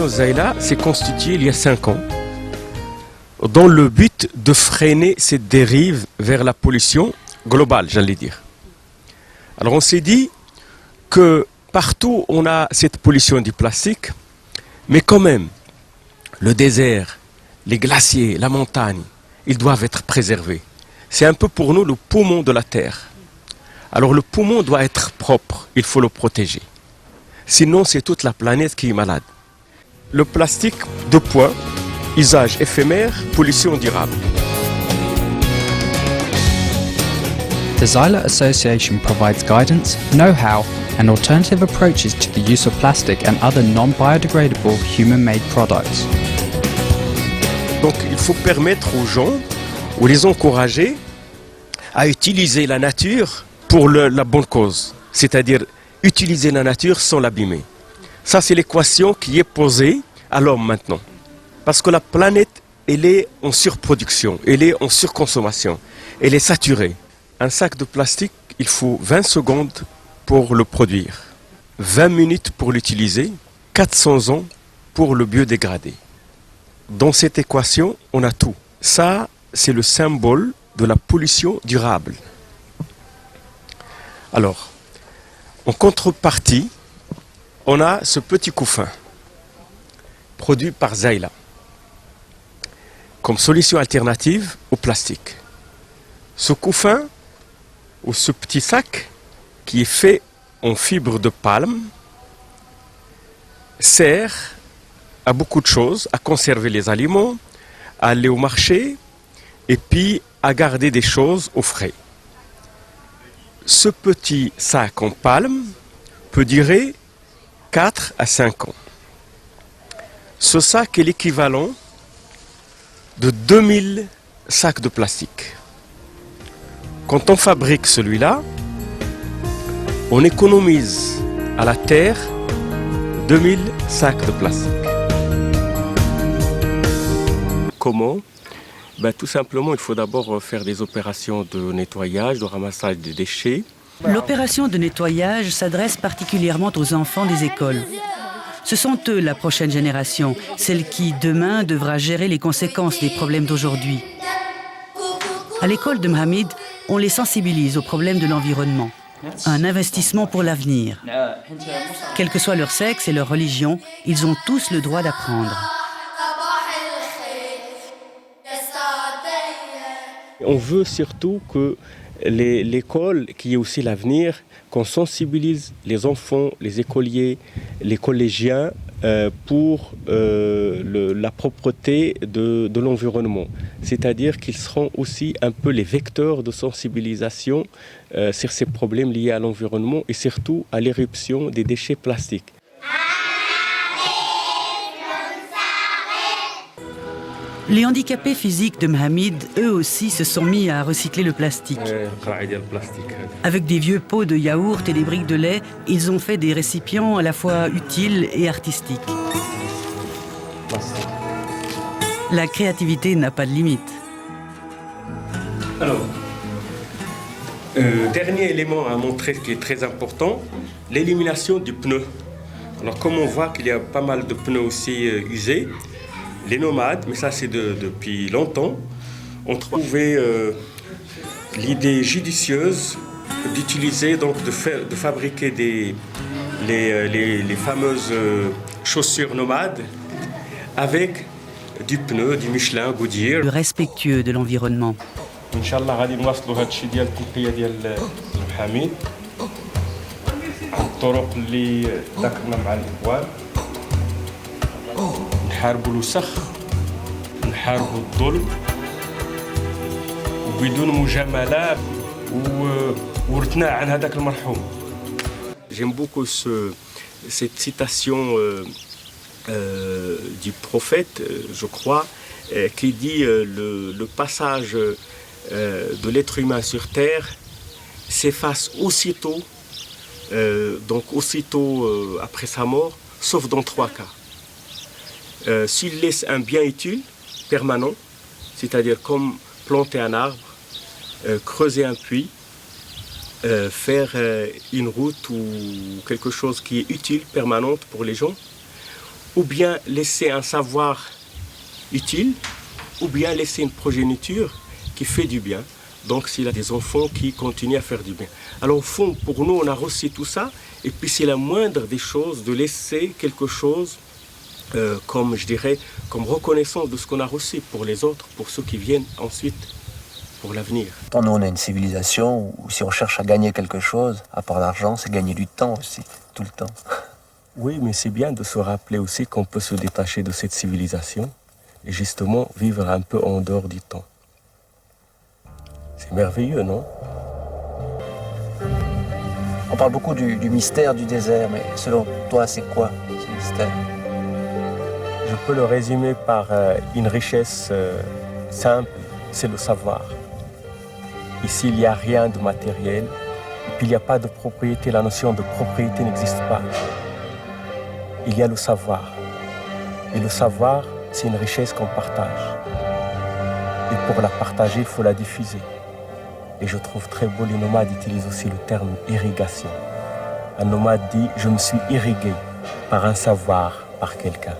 l'association Zayla s'est constituée il y a 5 ans dans le but de freiner cette dérive vers la pollution globale, j'allais dire. Alors on s'est dit que partout on a cette pollution du plastique, mais quand même, le désert, les glaciers, la montagne, ils doivent être préservés. C'est un peu pour nous le poumon de la Terre. Alors le poumon doit être propre, il faut le protéger. Sinon c'est toute la planète qui est malade. Le plastique, 2 points, usage éphémère, pollution durable. The Xyla Association provides guidance, know-how and alternative approaches to the use of plastic and other non-biodegradable human-made products. Donc il faut permettre aux gens, ou les encourager, à utiliser la nature pour la bonne cause. C'est-à-dire utiliser la nature sans l'abîmer. Ça c'est l'équation qui est posée à l'homme maintenant. Parce que la planète, elle est en surproduction, elle est en surconsommation, elle est saturée. Un sac de plastique, il faut 20 secondes pour le produire, 20 minutes pour l'utiliser, 400 ans pour le biodégrader. Dans cette équation, on a tout. Ça, c'est le symbole de la pollution durable. Alors, en contrepartie, on a ce petit couffin produit par Zayla comme solution alternative au plastique. Ce couffin ou ce petit sac qui est fait en fibre de palme sert à beaucoup de choses, à conserver les aliments, à aller au marché et puis à garder des choses au frais. Ce petit sac en palme peut durer 4 à 5 ans. Ce sac est l'équivalent de 2000 sacs de plastique. Quand on fabrique celui-là, on économise à la terre 2000 sacs de plastique. Comment ? Tout simplement, il faut d'abord faire des opérations de nettoyage, de ramassage des déchets. L'opération de nettoyage s'adresse particulièrement aux enfants des écoles. Ce sont eux la prochaine génération, celle qui, demain, devra gérer les conséquences des problèmes d'aujourd'hui. À l'école de Mohamed, on les sensibilise aux problèmes de l'environnement. Un investissement pour l'avenir. Quel que soit leur sexe et leur religion, ils ont tous le droit d'apprendre. On veut surtout que l'école, qui est aussi l'avenir, qu'on sensibilise les enfants, les écoliers, les collégiens pour la propreté de l'environnement. C'est-à-dire qu'ils seront aussi un peu les vecteurs de sensibilisation sur ces problèmes liés à l'environnement et surtout à l'éruption des déchets plastiques. Les handicapés physiques de Mohamed, eux aussi, se sont mis à recycler le plastique. Avec des vieux pots de yaourt et des briques de lait, ils ont fait des récipients à la fois utiles et artistiques. La créativité n'a pas de limite. Alors, dernier élément à montrer qui est très important, l'élimination du pneu. Alors, comme on voit qu'il y a pas mal de pneus aussi usés, les nomades, mais ça c'est depuis longtemps, ont trouvé l'idée judicieuse d'utiliser, donc de fabriquer les fameuses chaussures nomades avec du pneu, du Michelin, Goodyear. Le respectueux de l'environnement. Inch'Allah, غادي نواصلوا هذا الشيء ديال التنقيه ديال محامين. الطرق اللي ذكرنا مع الاخوان. نحاربوا الوسخ، نحاربوا الظلم بدون مجاملات ورثنا عن هذاك المرحوم. J'aime beaucoup cette citation du prophète, je crois, qui dit le passage de l'être humain sur terre s'efface aussitôt, donc aussitôt après sa mort, sauf dans 3 cas. S'il laisse un bien utile permanent, c'est-à-dire comme planter un arbre, creuser un puits, faire une route ou quelque chose qui est utile, permanente pour les gens, ou bien laisser un savoir utile, ou bien laisser une progéniture qui fait du bien. Donc s'il a des enfants qui continuent à faire du bien. Alors au fond, pour nous, on a reçu tout ça, et puis c'est la moindre des choses de laisser quelque chose comme, je dirais, comme reconnaissance de ce qu'on a reçu pour les autres, pour ceux qui viennent ensuite, pour l'avenir. Nous, on a une civilisation où si on cherche à gagner quelque chose, à part l'argent, c'est gagner du temps aussi, tout le temps. Oui, mais c'est bien de se rappeler aussi qu'on peut se détacher de cette civilisation et justement vivre un peu en dehors du temps. C'est merveilleux, non? On parle beaucoup du mystère du désert, mais selon toi, c'est quoi ce mystère? Je peux le résumer par une richesse simple, c'est le savoir. Ici, il n'y a rien de matériel, et puis il n'y a pas de propriété, la notion de propriété n'existe pas. Il y a le savoir. Et le savoir, c'est une richesse qu'on partage. Et pour la partager, il faut la diffuser. Et je trouve très beau, les nomades utilisent aussi le terme irrigation. Un nomade dit « je me suis irrigué par un savoir, par quelqu'un ».